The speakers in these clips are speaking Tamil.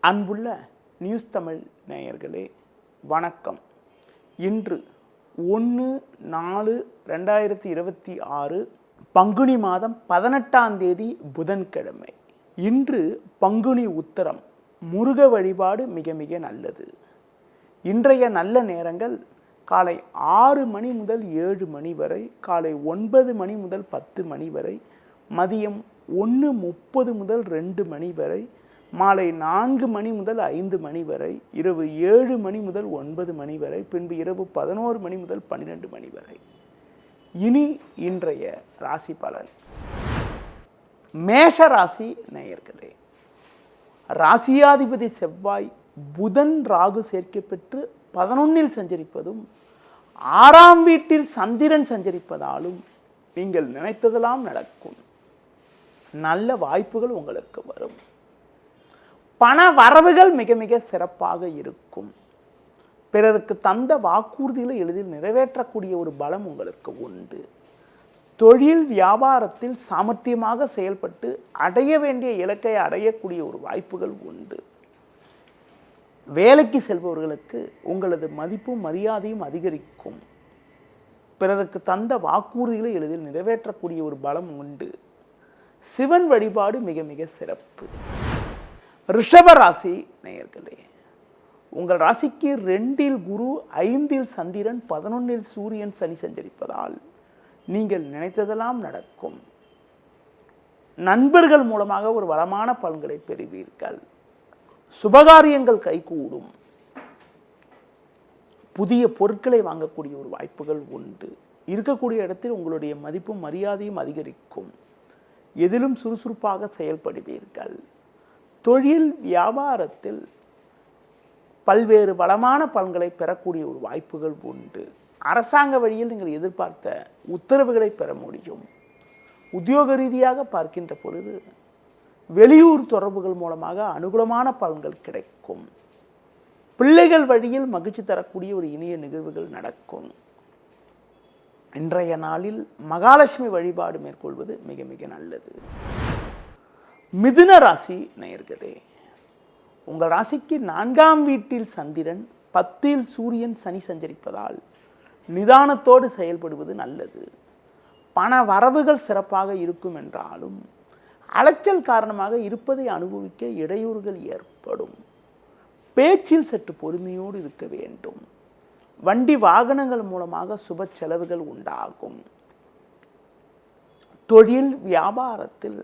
அன்புள்ள நியூஸ் தமிழ் நேயர்களே வணக்கம். இன்று 1/4/2026 பங்குனி மாதம் 18ஆம் தேதி புதன்கிழமை. இன்று பங்குனி உத்தரம். முருக வழிபாடு மிக மிக நல்லது. இன்றைய நல்ல நேரங்கள் காலை 6 மணி முதல் 7 மணி வரை, காலை 9 மணி முதல் 10 மணி வரை, மதியம் 1:30 முதல் 2 மணி வரை, மாலை 4 மணி முதல் 5 மணி வரை, இரவு 7 மணி முதல் 9 மணி வரை, பின்பு இரவு 11 மணி முதல் 12 மணி வரை. இனி இன்றைய ராசி பலன். மேஷ ராசி நேயர்களே, ராசியாதிபதி செவ்வாய் புதன் ராகு சேர்க்கை பெற்று 11இல் சஞ்சரிப்பதும் 6ஆம் வீட்டில் சந்திரன் சஞ்சரிப்பதாலும் நீங்கள் நினைத்ததெல்லாம் நடக்கும். நல்ல வாய்ப்புகள் உங்களுக்கு வரும். பண வரவுகள் மிக மிக சிறப்பாக இருக்கும். பிறருக்கு தந்த வாக்குறுதிகளை எளிதில் நிறைவேற்றக்கூடிய ஒரு பலம் உங்களுக்கு உண்டு. தொழில் வியாபாரத்தில் சாமர்த்தியமாக செயல்பட்டு அடைய வேண்டிய இலக்கை அடையக்கூடிய ஒரு வாய்ப்புகள் உண்டு. வேலைக்கு செல்பவர்களுக்கு உங்களது மதிப்பும் மரியாதையும் அதிகரிக்கும். பிறருக்கு தந்த வாக்குறுதிகளை எளிதில் நிறைவேற்றக்கூடிய ஒரு பலம் உண்டு. சிவன் வழிபாடு மிக மிக சிறப்பு. ரிஷப ராசி நேயர்களே, உங்கள் ராசிக்கு 2இல் குரு, 5இல் சந்திரன், 11இல் சூரியன், சனி சஞ்சரிப்பதால் நீங்கள் நினைத்ததெல்லாம் நடக்கும். நண்பர்கள் மூலமாக ஒரு வளமான பலன்களை பெறுவீர்கள். சுபகாரியங்கள் கைகூடும். புதிய பொருட்களை வாங்கக்கூடிய ஒரு வாய்ப்புகள் உண்டு. இருக்கக்கூடிய இடத்தில் உங்களுடைய மதிப்பும் மரியாதையும் அதிகரிக்கும். எதிலும் சுறுசுறுப்பாக செயல்படுவீர்கள். தொழில் வியாபாரத்தில் பல்வேறு வளமான பலன்களை பெறக்கூடிய ஒரு வாய்ப்புகள் உண்டு. அரசாங்க வழியில் நீங்கள் எதிர்பார்த்த உத்தரவுகளை பெற முடியும். உத்தியோக ரீதியாக பார்க்கின்ற பொழுது வெளியூர் தொடர்புகள் மூலமாக அனுகூலமான பலன்கள் கிடைக்கும். பிள்ளைகள் வழியில் மகிழ்ச்சி தரக்கூடிய ஒரு இனிய நிகழ்வுகள் நடக்கும். இன்றைய நாளில் மகாலட்சுமி வழிபாடு மேற்கொள்வது மிக மிக நல்லது. மிதுன ராசி நேயர்களே, உங்கள் ராசிக்கு 4ஆம் வீட்டில் சந்திரன், 10இல் சூரியன், சனி சஞ்சரிப்பதால் நிதானத்தோடு செயல்படுவது நல்லது. பண வரவுகள் சிறப்பாக இருக்கும் என்றாலும் அலைச்சல் காரணமாக இருப்பதை அனுபவிக்க இடையூறுகள் ஏற்படும். பேச்சில் சற்று பொறுமையோடு இருக்க வேண்டும். வண்டி வாகனங்கள் மூலமாக சுப செலவுகள் உண்டாகும். தொழில் வியாபாரத்தில்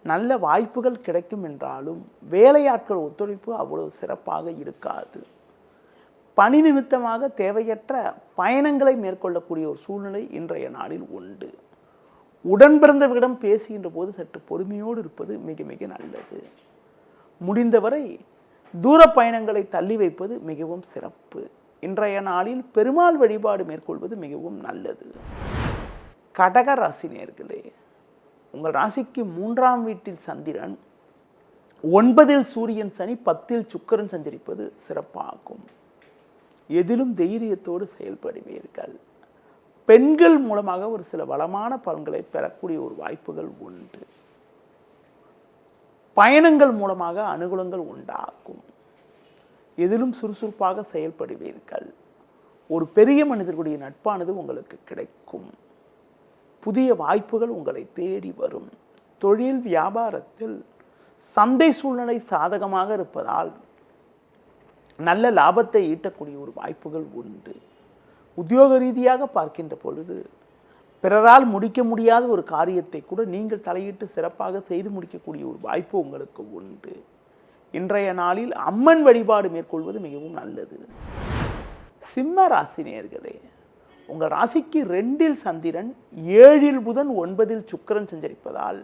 நல்ல வாய்ப்புகள் கிடைக்கும் என்றாலும் வேலையாட்கள் ஒத்துழைப்பு அவ்வளவு சிறப்பாக இருக்காது. பணி நிமித்தமாக தேவையற்ற பயணங்களை மேற்கொள்ளக்கூடிய ஒரு சூழ்நிலை இன்றைய நாளில் உண்டு. உடன் பிறந்தவர்களிடம் பேசுகின்ற போது சற்று பொறுமையோடு இருப்பது மிக மிக நல்லது. முடிந்தவரை தூர பயணங்களை தள்ளி வைப்பது மிகவும் சிறப்பு. இன்றைய நாளில் பெருமாள் வழிபாடு மேற்கொள்வது மிகவும் நல்லது. கடக ராசி நேயர்களே, உங்கள் ராசிக்கு 3ஆம் வீட்டில் சந்திரன், 9இல் சூரியன், சனி, 10இல் சுக்கிரன் சஞ்சரிப்பது சிறப்பாகும். எதிலும் தைரியத்தோடு செயல்படுவீர்கள். பெண்கள் மூலமாக ஒரு சில வளமான பலன்களை பெறக்கூடிய ஒரு வாய்ப்புகள் உண்டு. பயணங்கள் மூலமாக அனுகூலங்கள் உண்டாகும். எதிலும் சுறுசுறுப்பாக செயல்படுவீர்கள். ஒரு பெரிய மனிதர்களுடைய நட்பானது உங்களுக்கு கிடைக்கும். புதிய வாய்ப்புகள் உங்களை தேடி வரும். தொழில் வியாபாரத்தில் சந்தை சூழ்நிலை சாதகமாக இருப்பதால் நல்ல லாபத்தை ஈட்டக்கூடிய ஒரு வாய்ப்புகள் உண்டு. உத்தியோக ரீதியாக பார்க்கின்ற பொழுது பிறரால் முடிக்க முடியாத ஒரு காரியத்தை கூட நீங்கள் தலையிட்டு சிறப்பாக செய்து முடிக்கக்கூடிய ஒரு வாய்ப்பு உங்களுக்கு உண்டு. இன்றைய நாளில் அம்மன் வழிபாடு மேற்கொள்வது மிகவும் நல்லது. சிம்ம ராசி நேயர்களே, உங்கள் ராசிக்கு 2இல் சந்திரன், 7இல் புதன், 9இல் சுக்கிரன் சஞ்சரிப்பதால்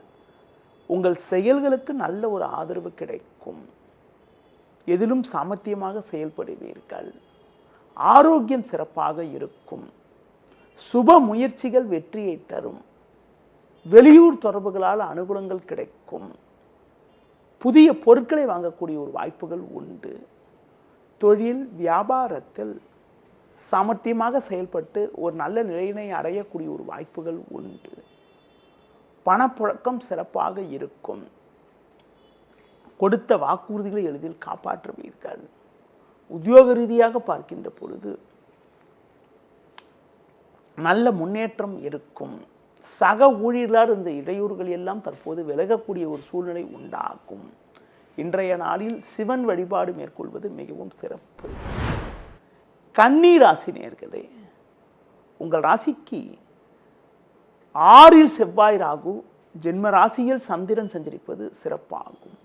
உங்கள் செயல்களுக்கு நல்ல ஒரு ஆதரவு கிடைக்கும். எதிலும் சாமர்த்தியமாக செயல்படுவீர்கள். ஆரோக்கியம் சிறப்பாக இருக்கும். சுப முயற்சிகள் வெற்றியை தரும். வெளியூர் தொடர்புகளால் அனுகூலங்கள் கிடைக்கும். புதிய பொருட்களை வாங்கக்கூடிய ஒரு வாய்ப்புகள் உண்டு. தொழில் வியாபாரத்தில் சாமர்த்தியமாக செயல்பட்டு ஒரு நல்ல நிலையினை அடையக்கூடிய ஒரு வாய்ப்புகள் உண்டு. பணப்புழக்கம் சிறப்பாக இருக்கும். கொடுத்த வாக்குறுதிகளை எளிதில் காப்பாற்றுவீர்கள். உத்தியோக ரீதியாக பார்க்கின்ற பொழுது நல்ல முன்னேற்றம் இருக்கும். சக ஊழியர்களால் இந்த இடையூறுகள் எல்லாம் தற்போது விலகக்கூடிய ஒரு சூழ்நிலை உண்டாகும். இன்றைய நாளில் சிவன் வழிபாடு மேற்கொள்வது மிகவும் சிறப்பு. கன்னி ராசி நேயர்களே, உங்கள் ராசிக்கு 6 செவ்வாய் ராகு, ஜென்ம ராசியில் சந்திரன் சஞ்சரிப்பது சிறப்பாகும்.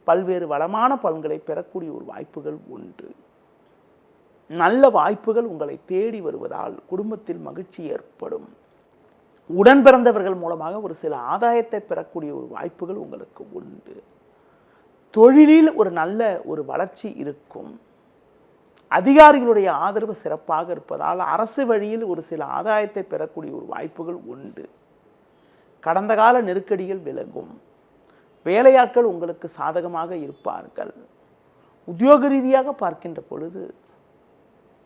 பல்வேறு வளமான பலன்களை பெறக்கூடிய ஒரு வாய்ப்புகள் உண்டு. நல்ல வாய்ப்புகள் உங்களை தேடி வருவதால் குடும்பத்தில் மகிழ்ச்சி ஏற்படும். உடன் பிறந்தவர்கள் மூலமாக ஒரு சில ஆதாயத்தை பெறக்கூடிய ஒரு வாய்ப்புகள் உங்களுக்கு உண்டு. தொழிலில் ஒரு நல்ல ஒரு வளர்ச்சி இருக்கும். அதிகாரிகளுடைய ஆதரவு சிறப்பாக இருப்பதால் அரசு வழியில் ஒரு சில ஆதாயத்தை பெறக்கூடிய ஒரு வாய்ப்புகள் உண்டு. கடந்த கால நெருக்கடிகள் விலகும். வேலையாட்கள் உங்களுக்கு சாதகமாக இருப்பார்கள். உத்தியோக ரீதியாக பார்க்கின்ற பொழுது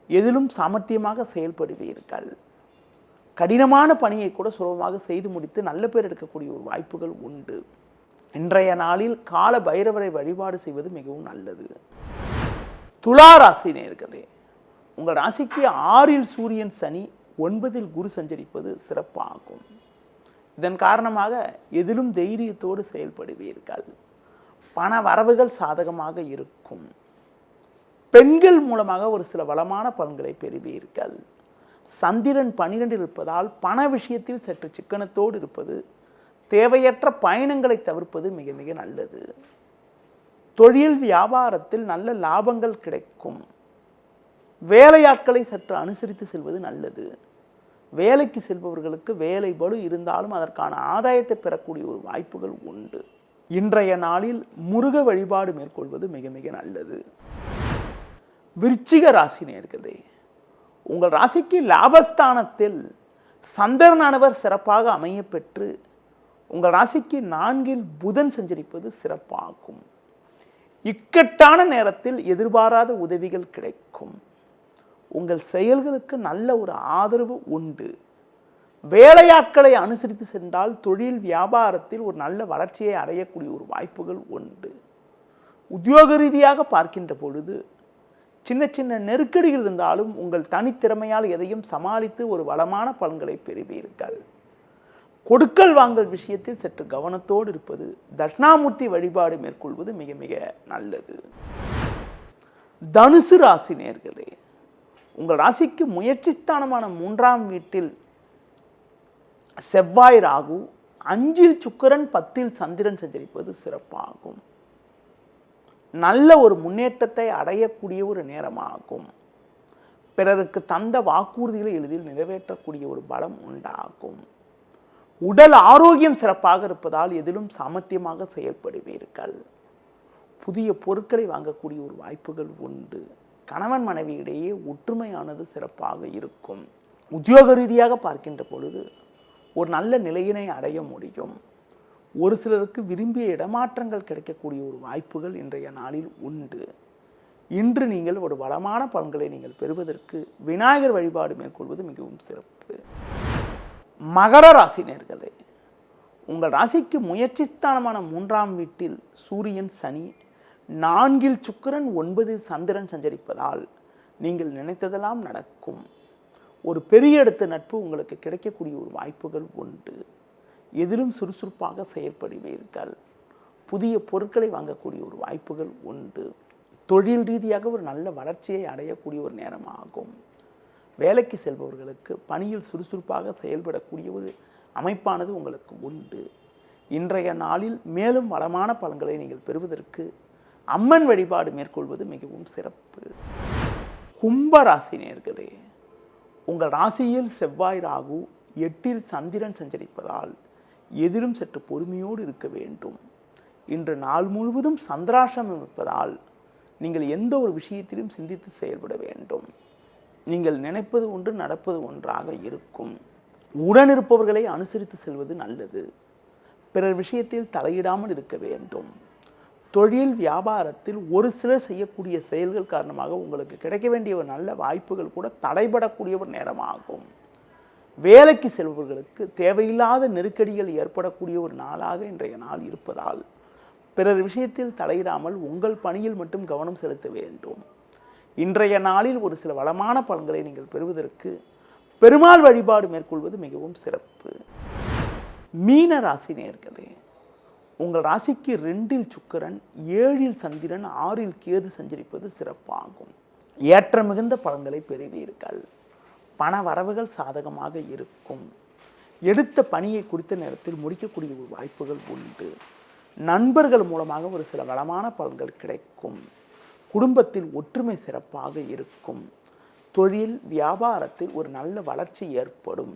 எதிலும் சாமர்த்தியமாக செயல்படுவீர்கள். கடினமான பணியை கூட சுலபமாக செய்து முடித்து நல்ல பேர் எடுக்கக்கூடிய ஒரு வாய்ப்புகள் உண்டு. இன்றைய நாளில் கால பைரவரை வழிபாடு செய்வது மிகவும் நல்லது. துலா ராசி நேயர்களே, உங்கள் ராசிக்கு 6 சூரியன், சனி, 9 குரு சஞ்சரிப்பது சிறப்பாகும். இதன் காரணமாக எதிலும் தைரியத்தோடு செயல்படுவீர்கள். பண வரவுகள் சாதகமாக இருக்கும். பெண்கள் மூலமாக ஒரு சில வளமான பலன்களை பெறுவீர்கள். சந்திரன் 12 இருப்பதால் பண விஷயத்தில் சற்று சிக்கனத்தோடு இருப்பது, தேவையற்ற பயணங்களை தவிர்ப்பது மிக மிக நல்லது. தொழில் வியாபாரத்தில் நல்ல லாபங்கள் கிடைக்கும். வேலையாட்களை சற்று அனுசரித்து செல்வது நல்லது. வேலைக்கு செல்பவர்களுக்கு வேலை பளு இருந்தாலும் அதற்கான ஆதாயத்தை பெறக்கூடிய ஒரு வாய்ப்புகள் உண்டு. இன்றைய நாளில் முருக வழிபாடு மேற்கொள்வது மிக மிக நல்லது. விருச்சிக ராசி நேயர்களே, உங்கள் ராசிக்கு லாபஸ்தானத்தில் சந்திரனானவர் சிறப்பாக அமைய பெற்று உங்கள் ராசிக்கு 4 புதன் சஞ்சரிப்பது சிறப்பாகும். இக்கட்டான நேரத்தில் எதிர்பாராத உதவிகள் கிடைக்கும். உங்கள் செயல்களுக்கு நல்ல ஒரு ஆதரவு உண்டு. வேலையாட்களை அனுசரித்து சென்றால் தொழில் வியாபாரத்தில் ஒரு நல்ல வளர்ச்சியை அடையக்கூடிய ஒரு வாய்ப்புகள் உண்டு. உத்தியோக ரீதியாக பார்க்கின்ற பொழுது சின்ன சின்ன நெருக்கடிகள் இருந்தாலும் உங்கள் தனித்திறமையால் எதையும் சமாளித்து ஒரு வளமான பலன்களை பெறுவீர்கள். கொடுக்கல் வாங்கல் விஷயத்தில் சற்று கவனத்தோடு இருப்பது, தட்சிணாமூர்த்தி வழிபாடு மேற்கொள்வது மிக மிக நல்லது. தனுசு ராசி நேயர்களே, உங்கள் ராசிக்கு முயற்சிஸ்தானமான 3ஆம் வீட்டில் செவ்வாய் ராகு, 5 சுக்கிரன், 10 சந்திரன் சஞ்சரிப்பது சிறப்பாகும். நல்ல ஒரு முன்னேற்றத்தை அடையக்கூடிய ஒரு நேரமாகும். பிறருக்கு தந்த வாக்குறுதிகளை எளிதில் நிறைவேற்றக்கூடிய ஒரு பலம் உண்டாகும். உடல் ஆரோக்கியம் சிறப்பாக இருப்பதால் எதிலும் சாமர்த்தியமாக செயல்படுவீர்கள். புதிய பொருட்களை வாங்கக்கூடிய ஒரு வாய்ப்புகள் உண்டு. கணவன் மனைவியிடையே ஒற்றுமையானது சிறப்பாக இருக்கும். உத்தியோக ரீதியாக பார்க்கின்ற பொழுது ஒரு நல்ல நிலையினை அடைய முடியும். ஒரு சிலருக்கு விரும்பிய இடமாற்றங்கள் கிடைக்கக்கூடிய ஒரு வாய்ப்புகள் இன்றைய நாளில் உண்டு. இன்று நீங்கள் ஒரு வளமான பலன்களை நீங்கள் பெறுவதற்கு விநாயகர் வழிபாடு மேற்கொள்வது மிகவும் சிறப்பு. மகர ராசி நேயர்களே, உங்கள் ராசிக்கு முயற்சிஸ்தானமான 3ஆம் வீட்டில் சூரியன், சனி, 4 சுக்கிரன், 9 சந்திரன் சஞ்சரிப்பதால் நீங்கள் நினைத்ததெல்லாம் நடக்கும். ஒரு பெரிய இடத்து நட்பு உங்களுக்கு கிடைக்கக்கூடிய ஒரு வாய்ப்புகள் உண்டு. எதிலும் சுறுசுறுப்பாக செயல்படுவீர்கள். புதிய பொருட்களை வாங்கக்கூடிய ஒரு வாய்ப்புகள் உண்டு. தொழில் ரீதியாக ஒரு நல்ல வளர்ச்சியை அடையக்கூடிய ஒரு நேரமாகும். வேலைக்கு செல்பவர்களுக்கு பணியில் சுறுசுறுப்பாக செயல்படக்கூடிய ஒரு அமைப்பானது உங்களுக்கு உண்டு. இன்றைய நாளில் மேலும் வளமான பலன்களை நீங்கள் பெறுவதற்கு அம்மன் வழிபாடு மேற்கொள்வது மிகவும் சிறப்பு. கும்ப ராசி நேயர்களே, உங்கள் ராசியில் செவ்வாய் ராகு, 8 சந்திரன் சஞ்சரிப்பதால் எதிலும் சற்று பொறுமையோடு இருக்க வேண்டும். இன்று நாள் முழுவதும் சந்திராஷ்டமம் இருப்பதால் நீங்கள் எந்த ஒரு விஷயத்திலும் சிந்தித்து செயல்பட வேண்டும். நீங்கள் நினைப்பது ஒன்று, நடப்பது ஒன்றாக இருக்கும். உடனிருப்பவர்களை அனுசரித்து செல்வது நல்லது. பிறர் விஷயத்தில் தலையிடாமல் இருக்க வேண்டும். தொழில் வியாபாரத்தில் ஒரு சிலர் செய்யக்கூடிய செயல்கள் காரணமாக உங்களுக்கு கிடைக்க வேண்டிய ஒரு நல்ல வாய்ப்புகள் கூட தடைபடக்கூடிய ஒரு நேரமாகும். வேலைக்கு செல்பவர்களுக்கு தேவையில்லாத நெருக்கடிகள் ஏற்படக்கூடிய ஒரு நாளாக இன்றைய நாள் இருப்பதால் பிறர் விஷயத்தில் தலையிடாமல் உங்கள் பணியில் மட்டும் கவனம் செலுத்த வேண்டும். இன்றைய நாளில் ஒரு சில வளமான பலன்களை நீங்கள் பெறுவதற்கு பெருமாள் வழிபாடு மேற்கொள்வது மிகவும் சிறப்பு. மீன ராசி நேயர்களே, உங்கள் ராசிக்கு 2இல் சுக்கிரன், 7இல் சந்திரன், 6இல் கேது சஞ்சரிப்பது சிறப்பாகும். ஏற்ற மிகுந்த பலன்களை பெறுவீர்கள். பண வரவுகள் சாதகமாக இருக்கும். எடுத்த பணியை குறித்த நேரத்தில் முடிக்கக்கூடிய ஒரு வாய்ப்புகள் உண்டு. நண்பர்கள் மூலமாக ஒரு சில வளமான பலன்கள் கிடைக்கும். குடும்பத்தில் ஒற்றுமை சிறப்பாக இருக்கும். தொழில் வியாபாரத்தில் ஒரு நல்ல வளர்ச்சி ஏற்படும்.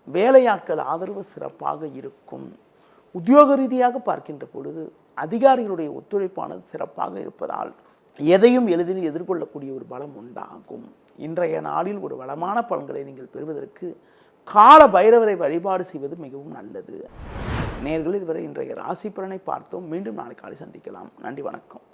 வேலையாட்கள் ஆதரவு சிறப்பாக இருக்கும். உத்தியோக ரீதியாக பார்க்கின்ற பொழுது அதிகாரிகளுடைய ஒத்துழைப்பானது சிறப்பாக இருப்பதால் எதையும் எளிதில் எதிர்கொள்ளக்கூடிய ஒரு பலம் உண்டாகும். இன்றைய நாளில் ஒரு வளமான பலன்களை நீங்கள் பெறுவதற்கு கால பைரவரை வழிபாடு செய்வது மிகவும் நல்லது. நேயர்களே, இதுவரை இன்றைய ராசி பலனை பார்த்தோம். மீண்டும் நாளை காலை சந்திக்கலாம். நன்றி, வணக்கம்.